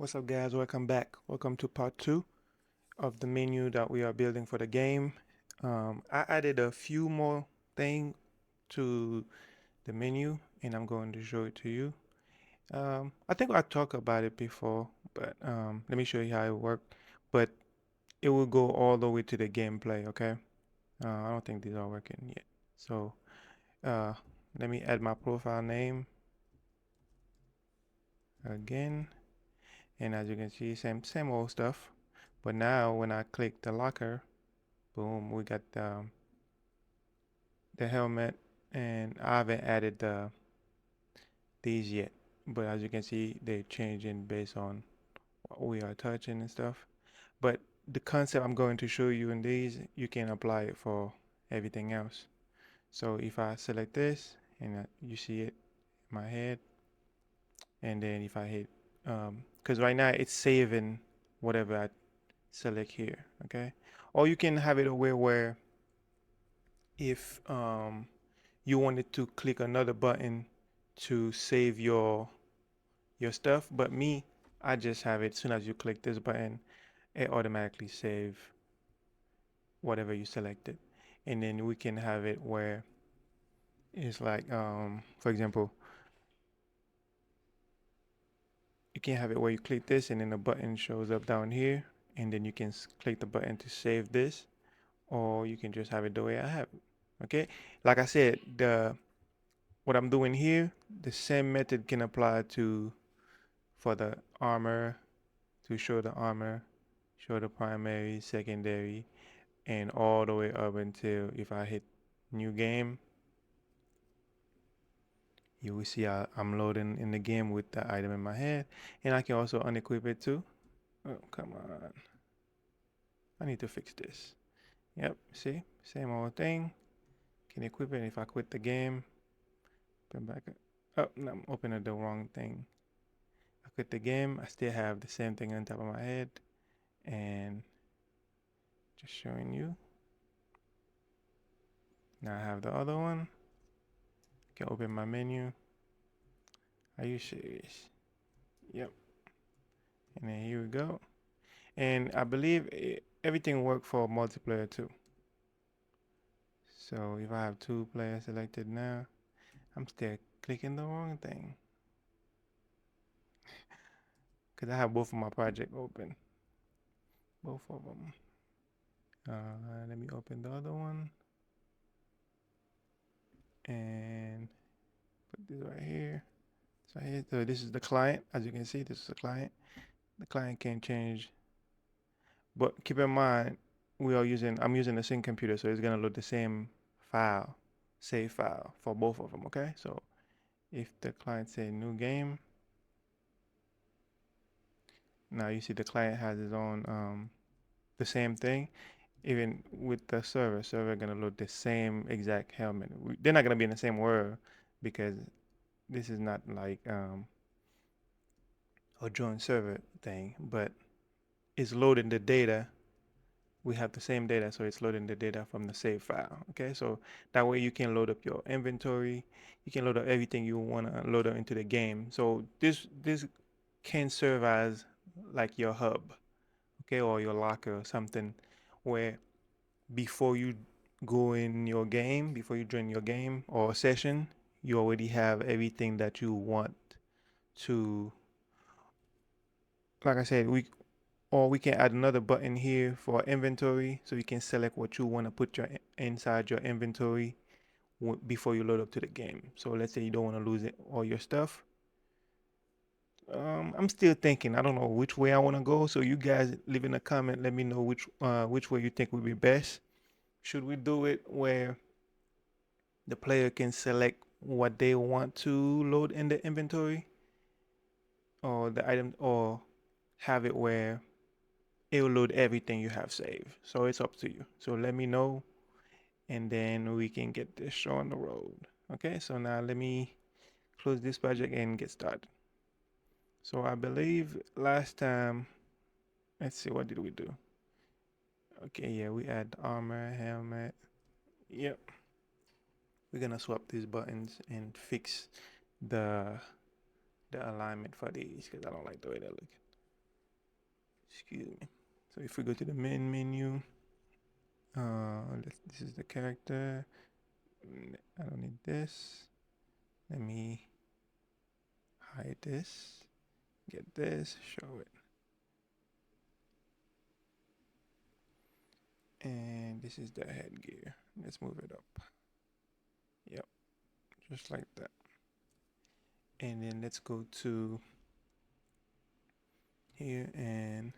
What's up, guys? Welcome back. Welcome to part two of the menu that we are building for the game. I added a few more things to the menu, and I'm going to show it to you. I think I talked about it before, but let me show you how it works. But it will go all the way to the gameplay, okay? I don't think these are working yet. So uh, let me add my profile name again. And as you can see, same old stuff. But now when I click the locker, boom, we got the helmet, and I haven't added these yet. But as you can see, they're changing based on what we are touching and stuff. But the concept I'm going to show you in these, you can apply it for everything else. So if I select this, and you see it in my head, and then if I hit, because right now it's saving whatever I select here, okay? Or you can have it a way where if you wanted to click another button to save your stuff, but me, I just have it as soon as you click this button, it automatically save whatever you selected. And then we can have it where it's like for example, you can have it where you click this and then the button shows up down here, and then you can click the button to save this, or you can just have it the way I have it. Okay, like I said, the what I'm doing here, the same method can apply to for the armor, to show the armor, show the primary, secondary, and all the way up until if I hit new game, you will see I'm loading in the game with the item in my head. And I can also unequip it too. Oh, come on. I need to fix this. Yep, see? Same old thing. Can equip it if I quit the game. Come back up. Oh, no, I'm opening the wrong thing. I quit the game. I still have the same thing on top of my head. And just showing you. Now I have the other one. I can open my menu. Are you serious? Yep. And then here we go. And I believe everything worked for multiplayer too. So if I have two players selected now, I'm still clicking the wrong thing. Because I have both of my project open. Both of them. Let me open the other one. And put this right here. So this is the client. As you can see, this is the client. The client can change. But keep in mind, I'm using the same computer, so it's gonna load the same file, save file for both of them, okay? So if the client say new game, now you see the client has his own, the same thing. Even with the server gonna load the same exact helmet. They're not gonna be in the same world because this is not like a joint server thing, but it's loading the data. We have the same data, so it's loading the data from the save file. Okay, so that way you can load up your inventory. You can load up everything you want to load up into the game. So this can serve as like your hub, okay, or your locker or something, where before you go in your game, before you join your game or session, you already have everything that you want to. Like I said, we can add another button here for inventory, so you can select what you want to put inside your inventory before you load up to the game. So let's say you don't want to lose all your stuff. I'm still thinking. I don't know which way I want to go. So you guys leave in a comment. Let me know which way you think would be best. Should we do it where the player can select what they want to load in the inventory, or the item, or have it where it will load everything you have saved? So it's up to you. So let me know, and then we can get this show on the road. Okay, so now let me close this project and get started. So I believe last time, let's see, what did we do? Okay, yeah, we add armor, helmet. Yep. We're gonna swap these buttons and fix the the alignment for these because I don't like the way they look. Excuse me. So if we go to the main menu, this is the character. I don't need this. Let me hide this. Get this. Show it. And this is the headgear. Let's move it up. Yep, just like that. And then let's go to here and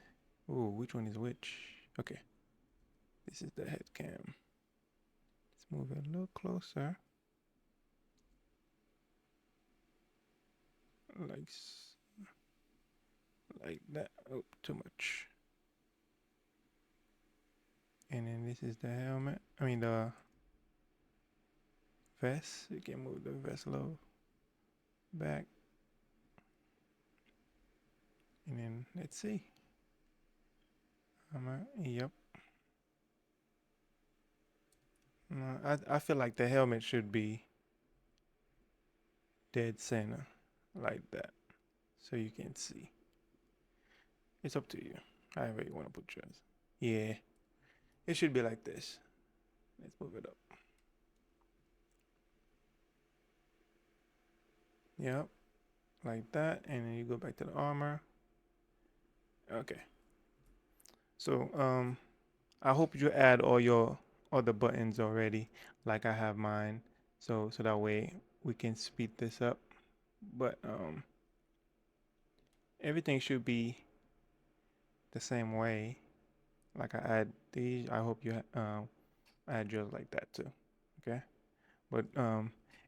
oh, which one is which? Okay, this is the head cam. Let's move it a little closer, like that. Oh, too much. And then this is the helmet. I mean the vest. You can move the vest low back. And then let's see. Yep. I feel like the helmet should be dead center, like that, so you can see. It's up to you, however you want to put yours. Yeah, it should be like this. Let's move it up. Yep, like that, and then you go back to the armor. Okay. So I hope you add all your other buttons already, like I have mine, so that way we can speed this up. But everything should be the same way. Like I add these, I hope you add yours like that too. Okay. But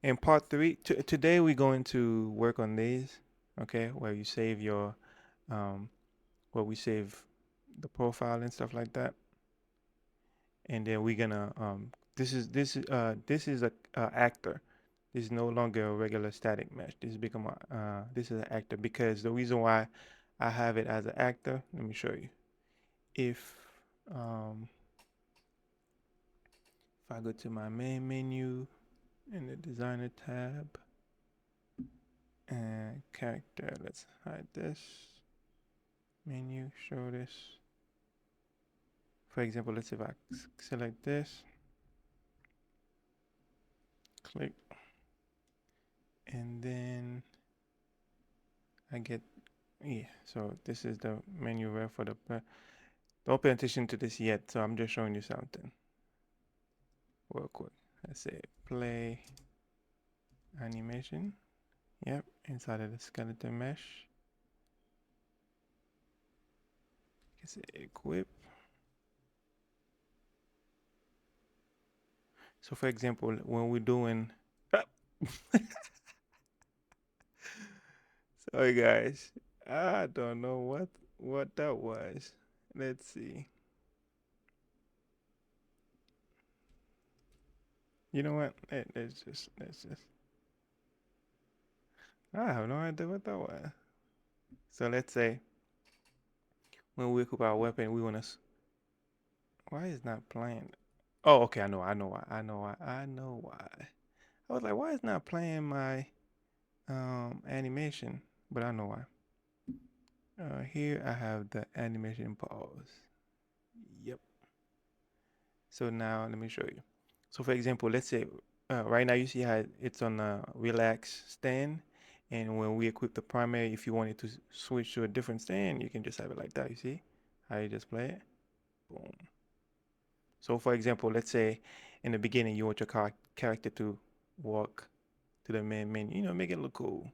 in part three, today we're going to work on these. Okay, where you save your where we save the profile and stuff like that. And then we're gonna this is a actor. This is no longer a regular static mesh. This is become a this is an actor because the reason why I have it as an actor. Let me show you. If um if I go to my main menu in the designer tab and character, let's hide this menu, show this. For example, let's see if I select this, click, and then I get, yeah, so this is the menu where for the, don't pay attention to this yet, so I'm just showing you something real quick. Let's say play animation. Yep, inside of the skeleton mesh. You can say equip. So for example, when we're doing, sorry guys, I don't know what that was. Let's see. You know what? Let's just. I have no idea what that was. So let's say when we equip our weapon, we want to. Why is not playing? Oh, okay. I know why. I was like, why is not playing my animation? But I know why. Here I have the animation pause. Yep. So now let me show you. So for example, let's say right now you see how it's on a relax stand. And when we equip the primary, if you wanted to switch to a different stand, you can just have it like that. You see how you just play it? Boom. So for example, let's say in the beginning you want your character to walk to the main menu, make it look cool.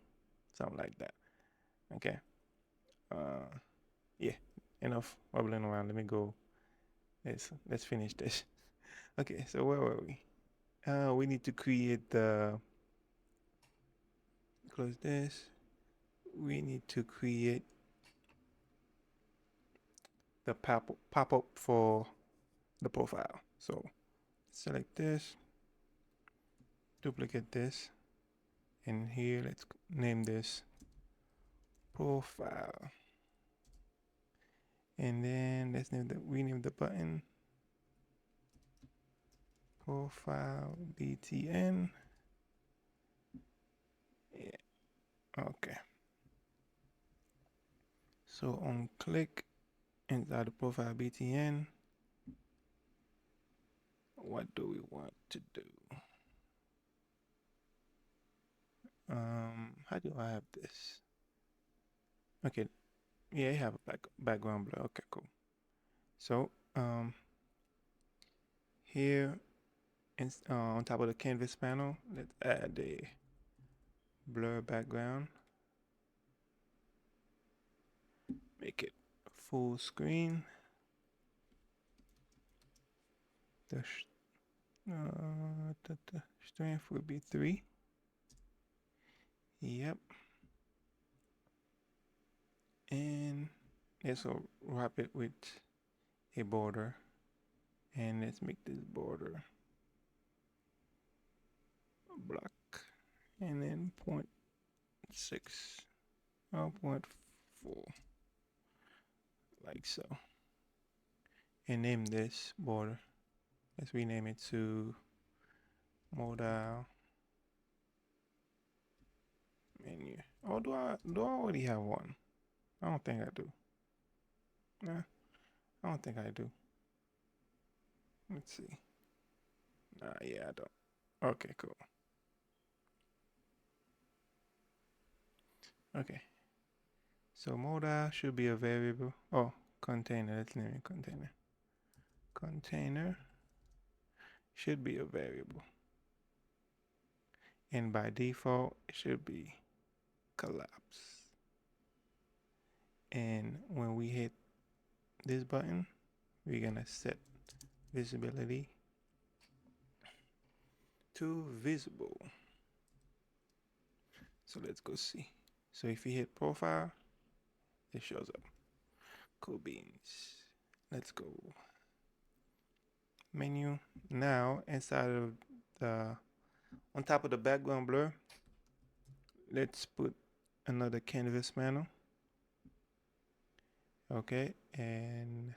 Something like that. Okay. Uh, yeah. Enough wobbling around. Let me go. Let's finish this. Okay, so where were we? We need to create the close this. We need to create the pop-up for the profile. So select this, duplicate this, and here let's name this profile. And then let's rename the button profile btn. Yeah. Okay. So on click, inside the profile BTN, what do we want to do? How do I have this? Okay, yeah, I have a background blur. Okay, cool. So here on top of the canvas panel, let's add a blur background. Make it full screen. The strength would be 3. Yep. And let's wrap it with a border. And let's make this border black. And then 0.6 or 0.4, like so. And name this border. Let's rename it to modal menu. Oh, do I already have one? I don't think I do. Nah, I don't think I do. Let's see. Nah, yeah, I don't. Okay, cool. Okay. So modal should be a variable. Oh, container. Let's name it container. Container should be a variable. And by default, it should be collapse. And when we hit this button, we're gonna set visibility to visible. So let's go see. So if you hit profile, it shows up. Cool beans. Let's go. Menu. Now inside of the, on top of the background blur, let's put another canvas panel. Okay, and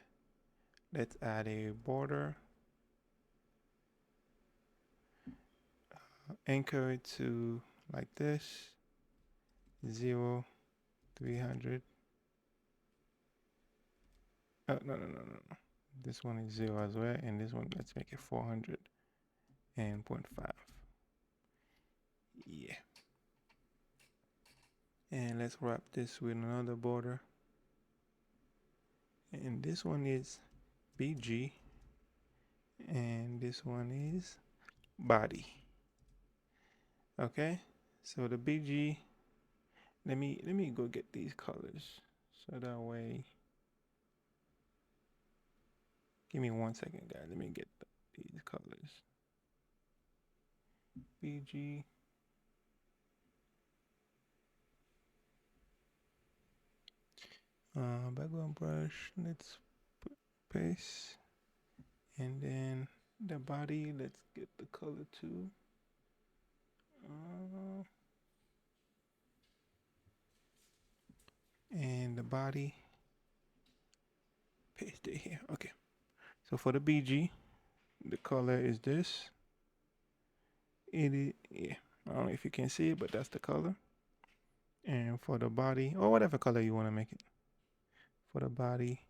let's add a border. Anchor it to like this. 0, 300. Oh, no. This one is 0 as well, and this one, let's make it 400 and 0.5. Yeah. And let's wrap this with another border. And this one is BG, and this one is body. Okay, so the BG, let me go get these colors so that way. Give me 1 second, guys. Let me get these colors. BG. Background brush. Let's paste, and then the body. Let's get the color too. And the body. Paste it here. Okay. So for the BG, the color is this. It is, yeah. I don't know if you can see it, but that's the color. And for the body, or whatever color you want to make it. For the body,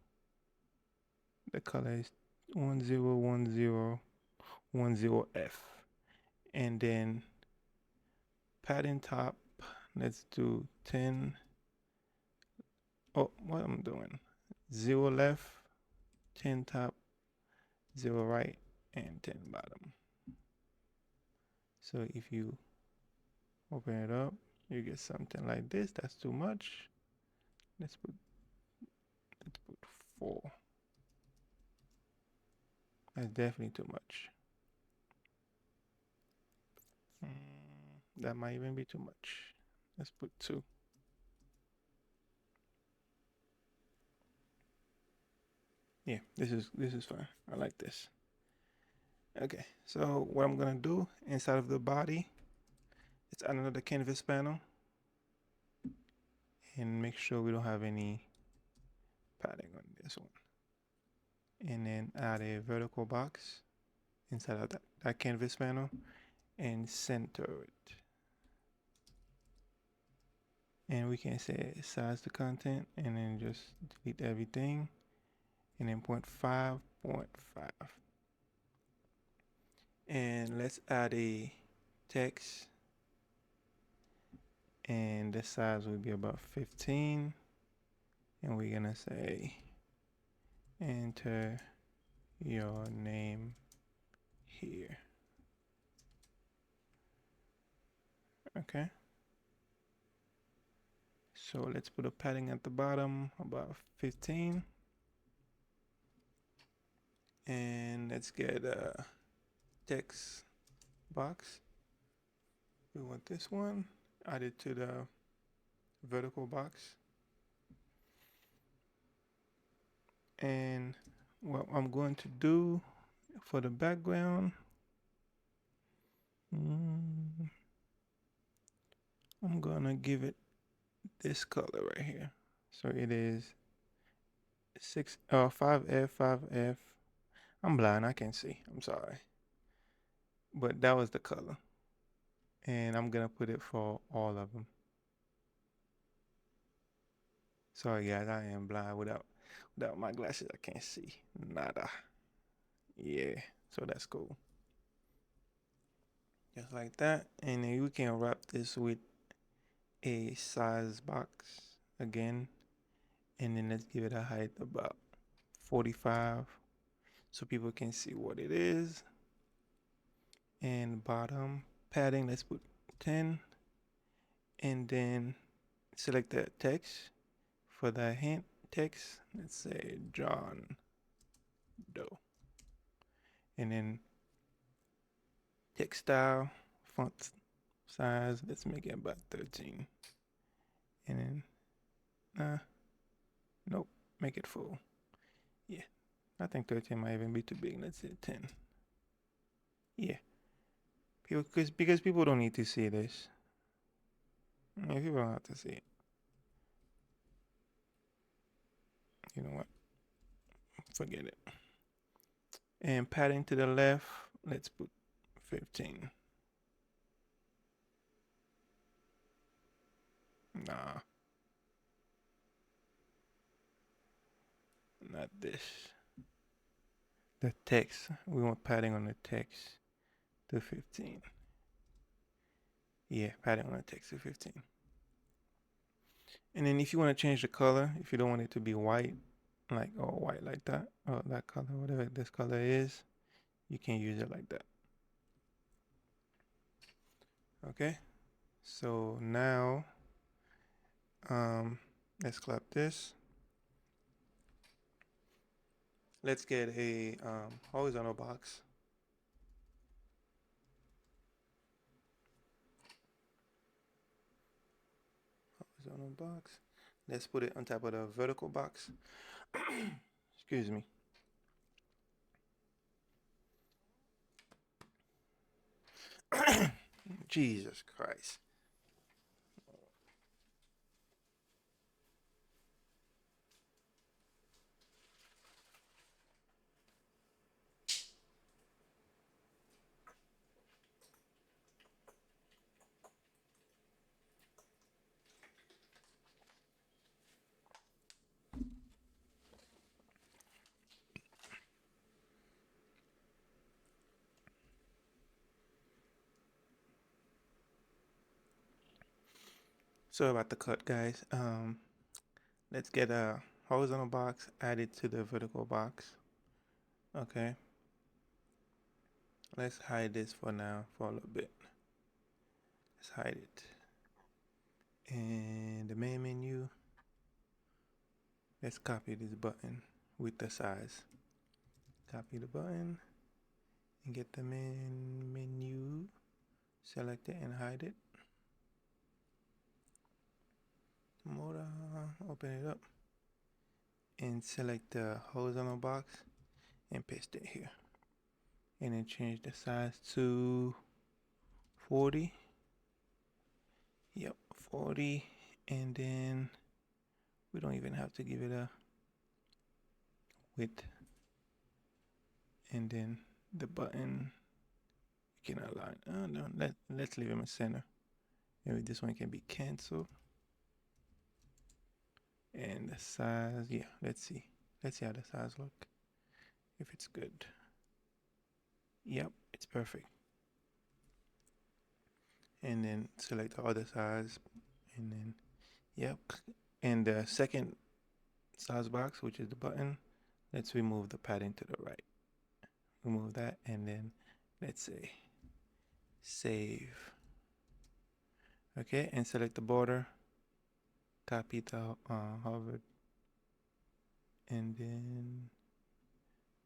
the color is 101010F. And then padding top, let's do 10. Oh, what I'm doing? 0 left, 10 top, 0 right, and 10 bottom. So if you open it up, you get something like this. That's too much. Let's put 4. That's definitely too much. That might even be too much. Let's put 2. Yeah, this is fine. I like this. Okay, so what I'm gonna do inside of the body, let's add another canvas panel and make sure we don't have any padding on this one. And then add a vertical box inside of that canvas panel and center it. And we can say size the content and then just delete everything and then 0.5. And let's add a text, and the size will be about 15, and we're gonna say enter your name here. Okay, so let's put a padding at the bottom, about 15, and let's get a text box. We want this one added to the vertical box. And what I'm going to do for the background, I'm gonna give it this color right here. So it is 5F. I'm blind, I can't see. I'm sorry. But that was the color. And I'm gonna put it for all of them. Sorry guys, I am blind without my glasses. I can't see nada. Yeah, so that's cool. Just like that. And then you can wrap this with a size box again. And then let's give it a height about 45 so people can see what it is. And bottom padding, let's put 10. And then select the text for the hint text. Let's say John Doe. And then text style, font size, let's make it about 13. And then, nope, make it full. Yeah, I think 13 might even be too big. Let's say 10. Yeah, because people don't need to see this. Yeah, people don't have to see it. You know what? Forget it. And padding to the left, let's put 15. Nah, not this. The text, we want padding on the text to 15. Yeah, padding on the text to 15. And then if you want to change the color, if you don't want it to be white, like all white like that, or that color, whatever this color is, you can use it like that. Okay, so now let's clap this. Let's get a horizontal box. Horizontal box. Let's put it on top of the vertical box. Excuse me. Jesus Christ. Sorry about the cut, guys. Let's get a horizontal box added to the vertical box. Okay. Let's hide this for now for a little bit. Let's hide it. And the main menu, let's copy this button with the size. Copy the button and get the main menu, select it and hide it. Motor, open it up and select the horizontal box and paste it here. And then change the size to 40. Yep, 40. And then we don't even have to give it a width. And then the button, you can align. Oh no, let's leave them in center. Maybe this one can be canceled. And the size, yeah, let's see. Let's see how the size look. If it's good. Yep, it's perfect. And then select the other size, and then yep. And the second size box, which is the button, let's remove the padding to the right. Remove that, and then let's say save. Okay, and select the border, copy the Harvard, and then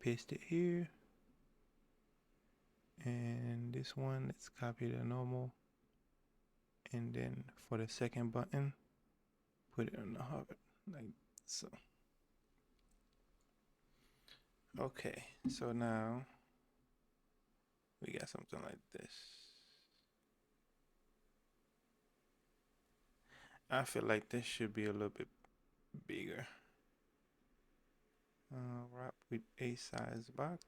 paste it here. And this one, let's copy the normal, and then for the second button, put it on the Harvard like so. Okay, so now we got something like this. I feel like this should be a little bit bigger. Wrap with a size box.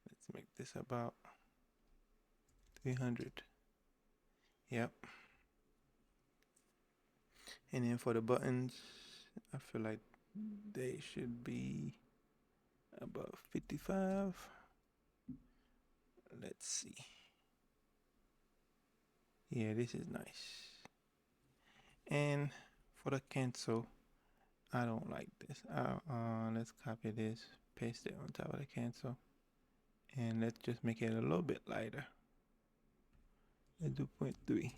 Let's make this about 300. Yep. And then for the buttons, I feel like they should be about 55. Let's see. Yeah, this is nice. And for the cancel, I don't like this. Let's copy this, paste it on top of the cancel, and let's just make it a little bit lighter. Let's do 0.3.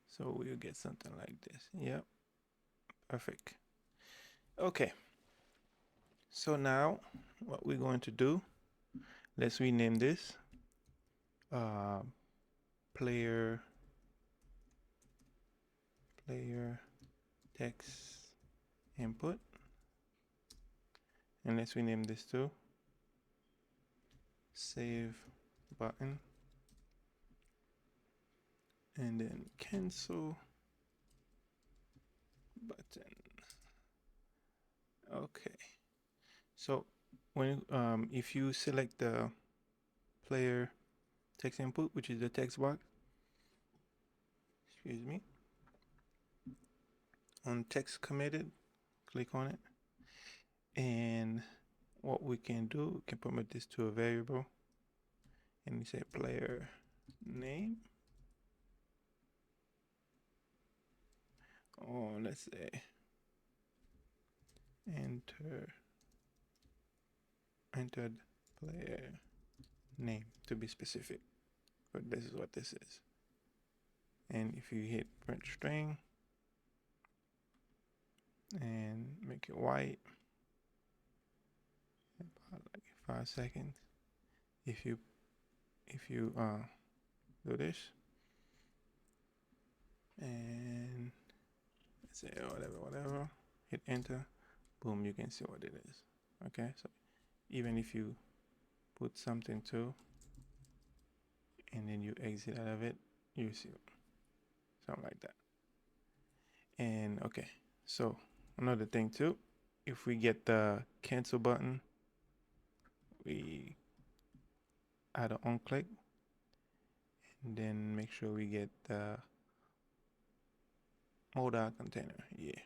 So we'll get something like this. Yep, perfect. Okay, so now what we're going to do, let's rename this uh, player text input, and let's rename this to save button, and then cancel button. Okay, so when if you select the player text input, which is the text box, excuse me, on text committed, click on it, and what we can do, we can permit this to a variable, and we say player name, or let's say entered player name to be specific, but this is what this is. And if you hit print string and make it white, about like 5 seconds, if you do this and say whatever, hit enter, boom, you can see what it is. Okay, so even if you put something too and then you exit out of it, you see something like that. And okay, so another thing too, if we get the cancel button, we add an on click, and then make sure we get the modal container, yeah,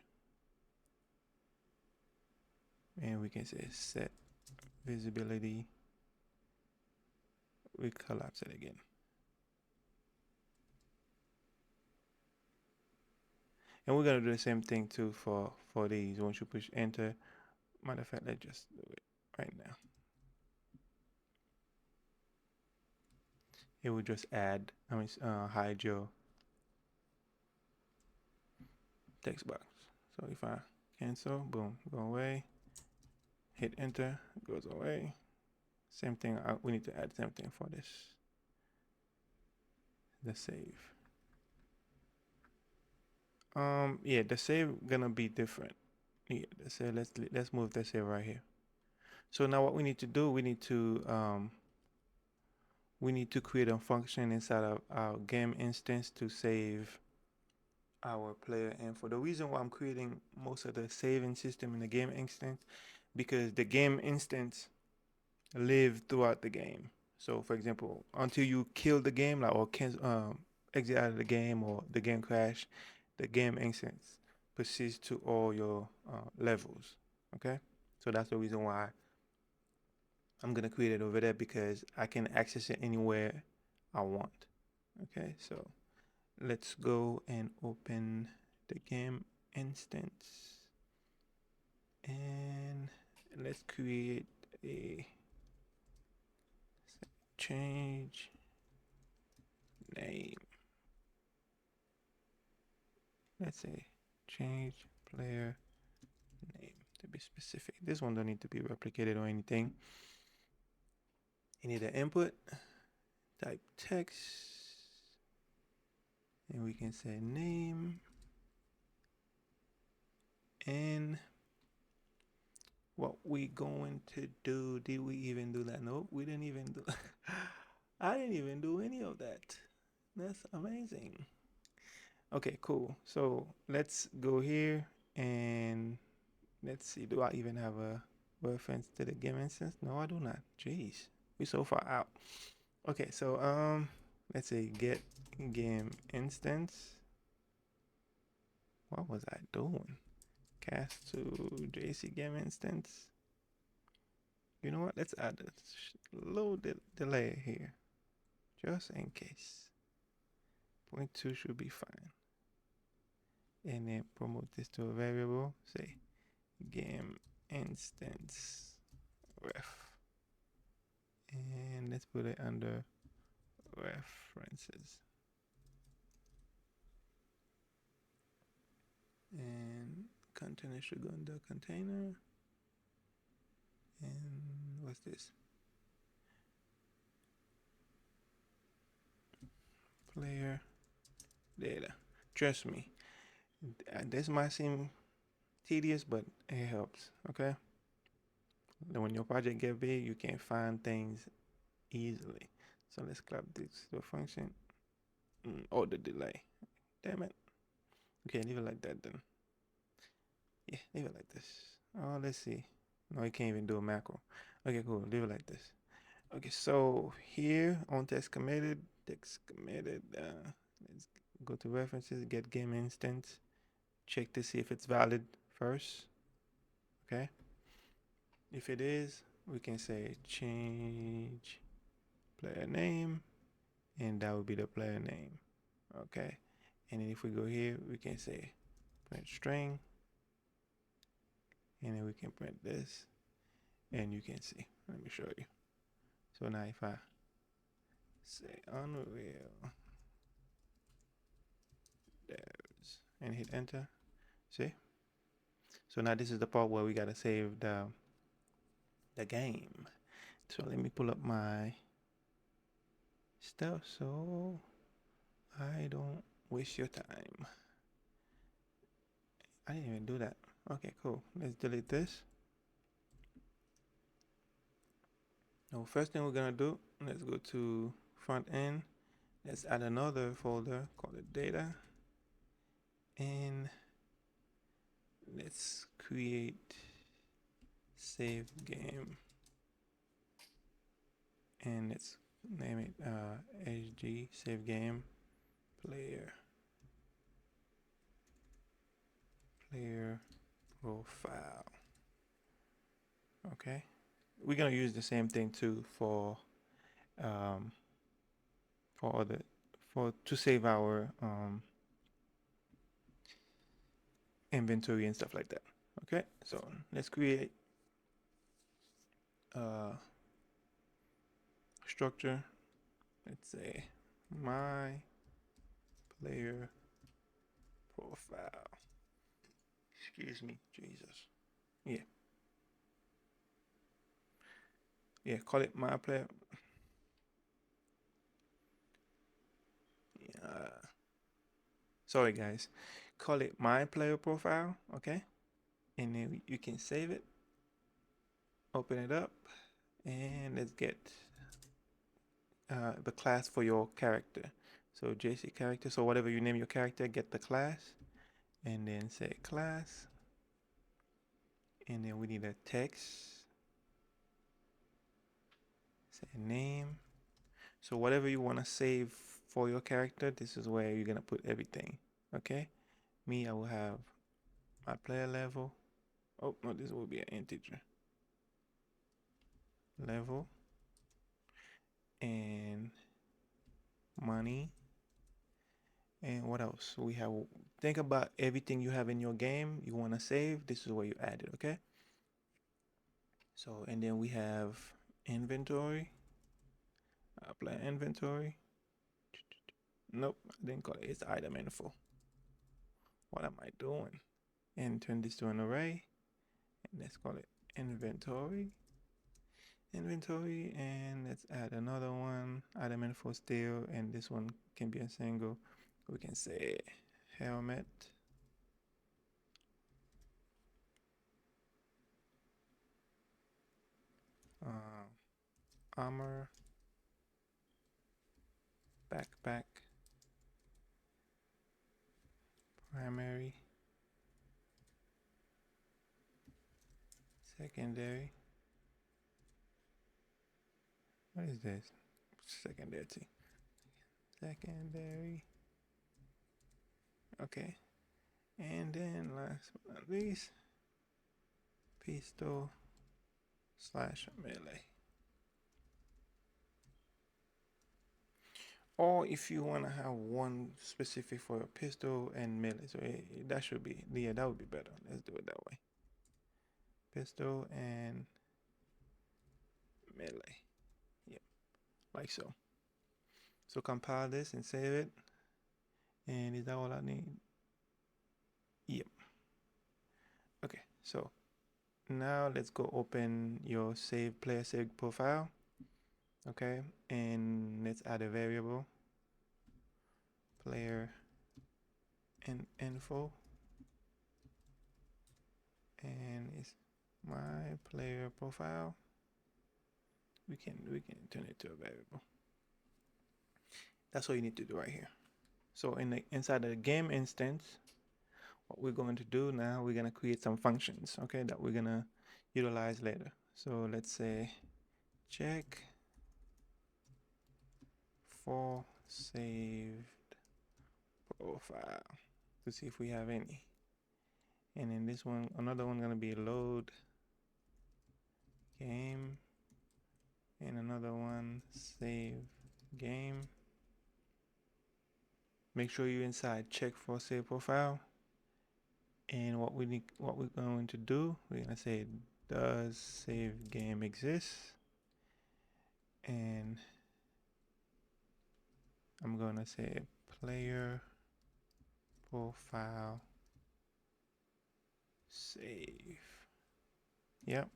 and we can say set visibility, we collapse it again, and we're gonna do the same thing too for these. Once you push enter, matter of fact, let's just do it right now. It will just hide your text box. So if I cancel, boom, go away, hit enter, it goes away. Same thing, we need to add same thing for this, the save. Yeah, the save gonna be different. Yeah, the save, let's move the save right here. So now what we need to do, we need to create a function inside of our game instance to save our player info. The reason why I'm creating most of the saving system in the game instance, because the game instance live throughout the game. So for example, until you kill the game, like or exit out of the game or the game crash, the game instance persists to all your levels. Okay, so that's the reason why I'm gonna create it over there, because I can access it anywhere I want. Okay, so let's go and open the game instance, and let's create a change name. Let's say change player name to be specific. This one don't need to be replicated or anything. You need an input, type text, and we can say name, and what we going to do. Did we even do that? Nope, we didn't even do. I didn't even do any of that. That's amazing. Okay, cool. So let's go here and let's see. Do I even have a reference to the game instance? No, I do not. Jeez, we so far out. Okay, so let's say get game instance. What was I doing? Cast to JC game instance. You know what? Let's add a little delay here, just in case. 0.2 should be fine. And then promote this to a variable. Say game instance ref. And let's put it under references. And container should go under container. And what's this? Player data. Trust me, this might seem tedious, but it helps. Okay. When your project get big, you can find things easily. So let's clap this to a function. Oh, the delay. Damn it. Okay, leave it like that then. Yeah, leave it like this. Oh, let's see. No, you can't even do a macro. Okay, cool. Leave it like this. Okay, so here on text committed, let's go to references, get game instance, check to see if it's valid first. Okay. If it is, we can say change player name, and that would be the player name. Okay. And then if we go here, we can say print string, and then we can print this, and you can see. Let me show you. So now if I say Unreal Devs and hit enter, see? So now this is the part where we gotta save the game. So let me pull up my stuff so I don't waste your time. I didn't even do that. Okay, cool. Let's delete this. Now, first thing we're gonna do, let's go to front end. Let's add another folder called data, and let's create save game, and let's name it HG save game player profile. Okay, we're gonna use the same thing too for other to save our inventory and stuff like that. Okay, so let's create a structure. Let's say my player profile. Excuse me, Jesus. Yeah, yeah. Call it my player. Sorry, guys. Call it my player profile. Okay, and then you can save it. Open it up, and let's get the class for your character. So JC character. So whatever you name your character, get the class, and then say class, and then we need a text. Say name. So whatever you want to save for your character, this is where you're gonna put everything. Okay, Me, I will have my player level. Oh no, this will be an integer level, and money. And what else? We have, think about everything you have in your game you want to save. This is where you add it, okay? So, and then we have inventory. Apply inventory. Nope, I didn't call it. It's item info. What am I doing? And turn this to an array. And let's call it inventory. Inventory, and let's add another one. Item info still, and this one can be a single. We can say helmet. Armor, backpack, primary, secondary. What is this? Secondary. Secondary. Okay. And then last but not least, pistol slash melee. Or if you want to have one specific for a pistol and melee, so that should be, yeah, that would be better. Let's do it that way. Pistol and melee. Yep, like so. So compile this and save it. And is that all I need? Yep. Okay, so now let's go open your player save profile. Okay, and let's add a variable, player info, and it's my player profile. We can turn it to a variable. That's all you need to do right here. So inside the game instance, what we're going to do now, we're going to create some functions, okay, that we're going to utilize later. So let's say check for saved profile to see if we have any. And then this one, another one gonna be load game, and another one save game. Make sure you're inside check for save profile. And what we're going to do, we're gonna say does save game exist, and I'm gonna say player profile save. Yep,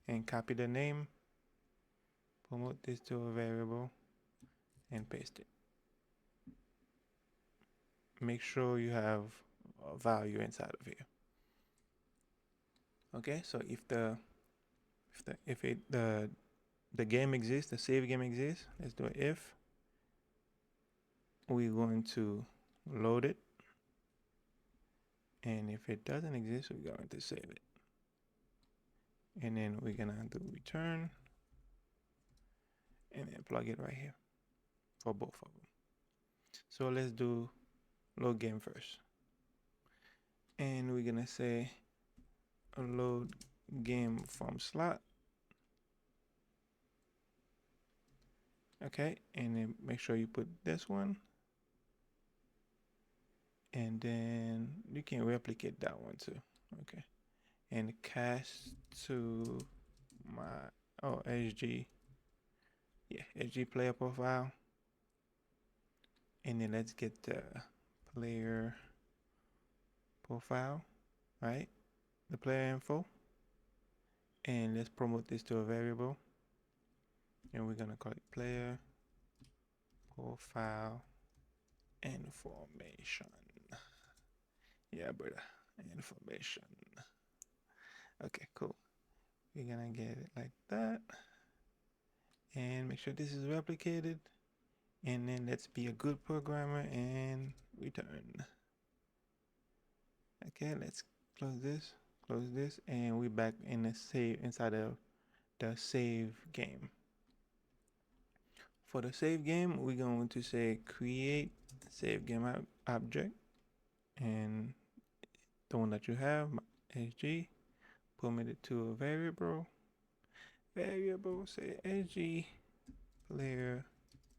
and copy the name, promote this to a variable, and paste it. Make sure you have a value inside of here. Okay, so if the game exists, the save game exists, let's do an if. We're going to load it, and if it doesn't exist, we're going to save it, and then we're gonna do return, and then plug it right here for both of them. So let's do load game first, and we're gonna say load game from slot. Okay, and then make sure you put this one, and then you can replicate that one too. Okay, and cast to my SG, yeah, SG player profile, and then let's get the player profile, right, the player info, and let's promote this to a variable, and we're gonna call it player profile information. Yeah, brother, information. Okay, cool. We're gonna get it like that, and make sure this is replicated, and then let's be a good programmer and return. Okay, let's close this, and we're back in the save, inside of the save game. For the save game, we're going to say create save game object, and the one that you have, SG, permit it to a variable. Say SG player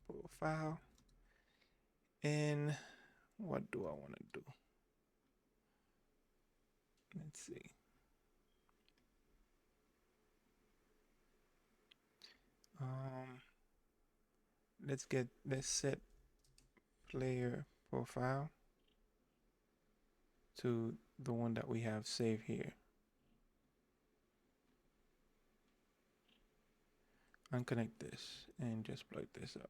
profile. And what do I want to do? Let's see. Let's set player profile to the one that we have saved here. Unconnect this and just plug this up.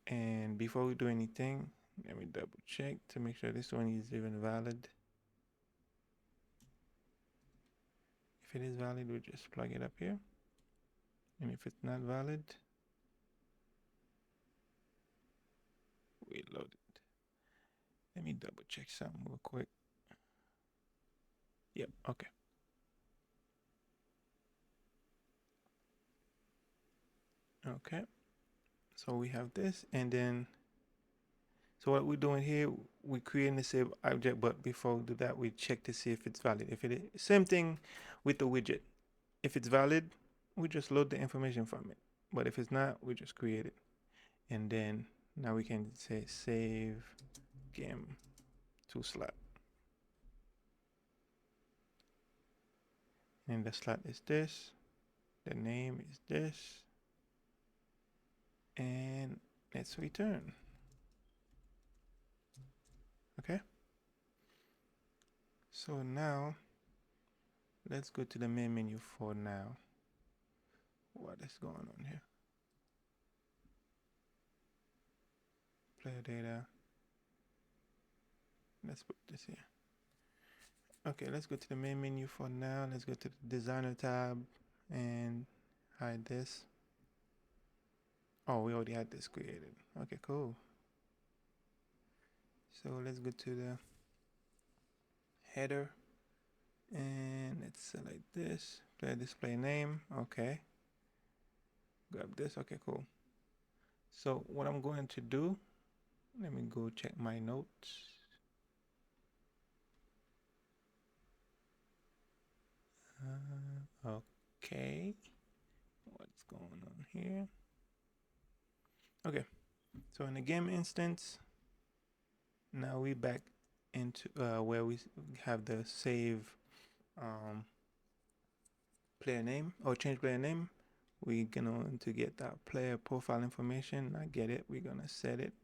And before we do anything, let me double check to make sure this one is even valid. If it is valid, we'll just plug it up here. And if it's not valid, we load it. Let me double check something real quick. Yep, okay. Okay, so we have this, and then, so what we're doing here, we're creating the save object, but before we do that, we check to see if it's valid. If it is, same thing with the widget. If it's valid, we just load the information from it. But if it's not, we just create it. And then now we can say save game to slot. And the slot is this. The name is this. And let's return. Okay. So now let's go to the main menu for now. What is going on here? Player data. Let's put this here. Okay, let's go to the main menu for now. Let's go to the designer tab and hide this. Oh, we already had this created. Okay, cool. So let's go to the header and let's select this, player display name. Okay, grab this. Okay, cool. So what I'm going to do, let me go check my notes. Okay, what's going on here? Okay, so in the game instance, now we back into where we have the save player name or change player name. We're going to get that player profile information. I get it. We're gonna set it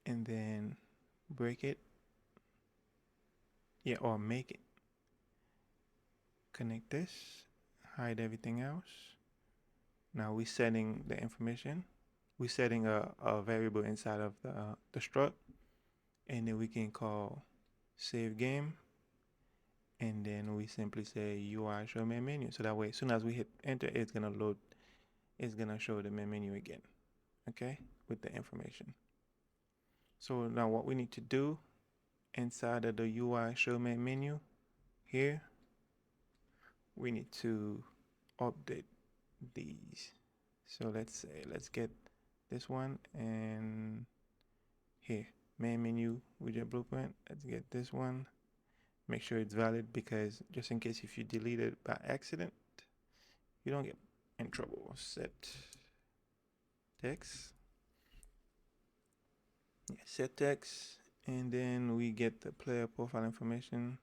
and then break it. Yeah, or make it. Connect this, hide everything else. Now we're setting the information. We're setting a variable inside of the struct, and then we can call save game, and then we simply say UI show main menu. So that way, as soon as we hit enter, it's gonna load. It's gonna show the main menu again. Okay, with the information. So now what we need to do inside of the UI show main menu here, we need to update these. So let's get this one, and here main menu widget blueprint, let's get this one. Make sure it's valid, because just in case if you delete it by accident, you don't get in trouble. Set text. Yeah, set text, and then we get the player profile information,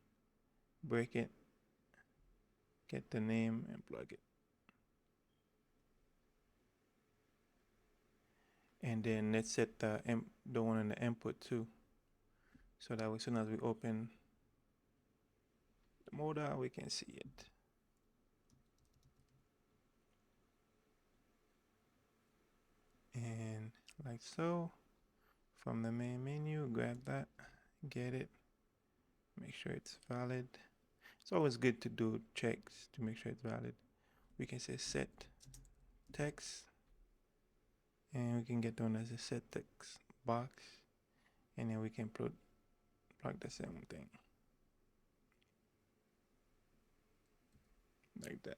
break it, get the name, and plug it. And then let's set the one in the input too, so that as soon as we open the modal, we can see it. And like so, from the main menu, grab that, get it, make sure it's valid. It's always good to do checks to make sure it's valid. We can say set text, and we can get one as a set text box, and then we can plug the same thing like that.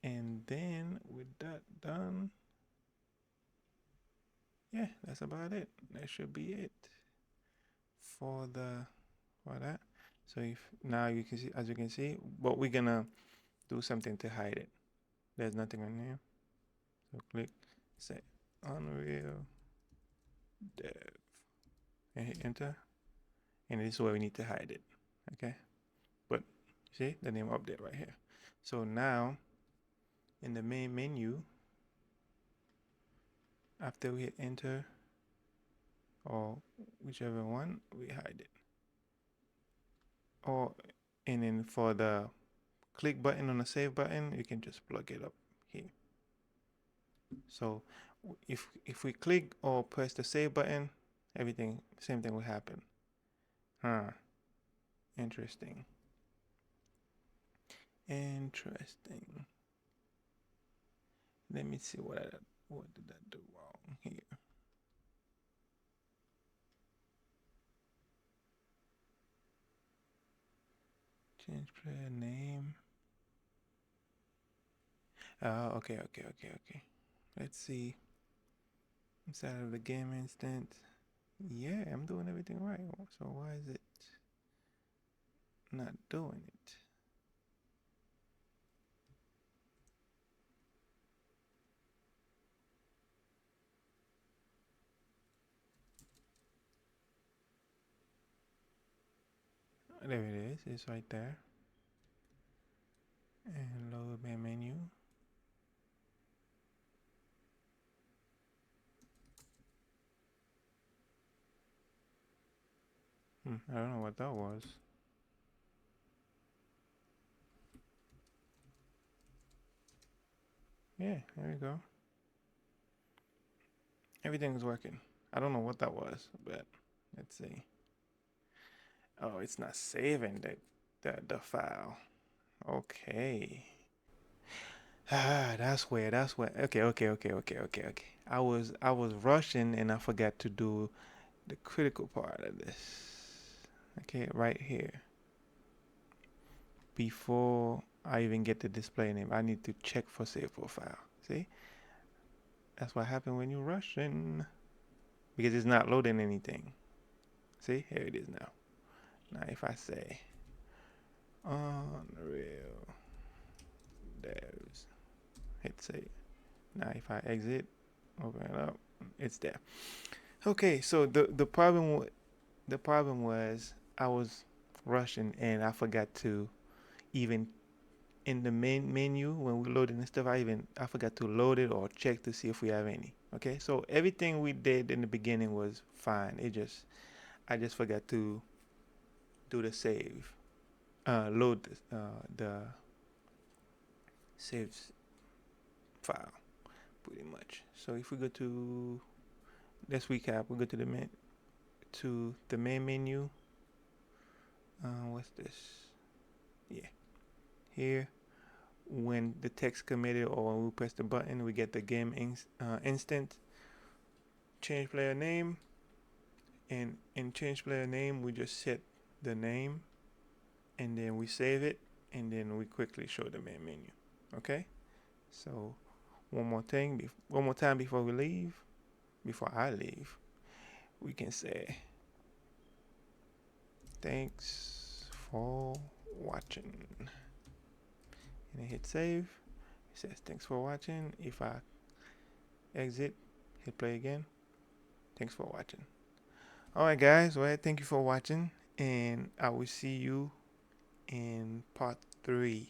And then with that done, yeah, that's about it. That should be it for that. So if now you can see, as you can see, but we're gonna do something to hide it. There's nothing on here. So click, say Unreal Dev, and hit enter. And this is where we need to hide it. Okay, but see the name update right here. So now in the main menu, after we hit enter or whichever one, we hide it. Or and then for the click button on the save button, you can just plug it up here. So if we click or press the save button, everything same thing will happen. Huh. Interesting. Interesting. Let me see what did I do wrong here. Change player name. Oh, okay. Let's see. Inside of the game instance. Yeah, I'm doing everything right. So why is it not doing it? There it is. It's right there. And load main menu. I don't know what that was. Yeah, there we go. Everything's working. I don't know what that was, but let's see. Oh, it's not saving the file. Okay. That's where. Okay. I was rushing and I forgot to do the critical part of this. Okay, right here. Before I even get the display name, I need to check for save profile. See? That's what happened when you're rushing. Because it's not loading anything. See? Here it is now. Now if I say Unreal Devs, hit save. Now if I exit, open it up, it's there. Okay, so the problem was I was rushing and I forgot to even in the main menu when we loaded and stuff. I forgot to load it or check to see if we have any. Okay, so everything we did in the beginning was fine. I just forgot to do the save, load the saves file pretty much. So if we go to let's recap. We go to the main menu. What's this? Yeah, here when the text committed or when we press the button, we get the game instant. Change player name, and in change player name, we just set the name, and then we save it, and then we quickly show the main menu. Okay. So one more time before we leave, before I leave, we can say thanks for watching, and then hit save. It says thanks for watching. If I exit, hit play again. Thanks for watching. All right, guys. Well, thank you for watching, and I will see you in part 3.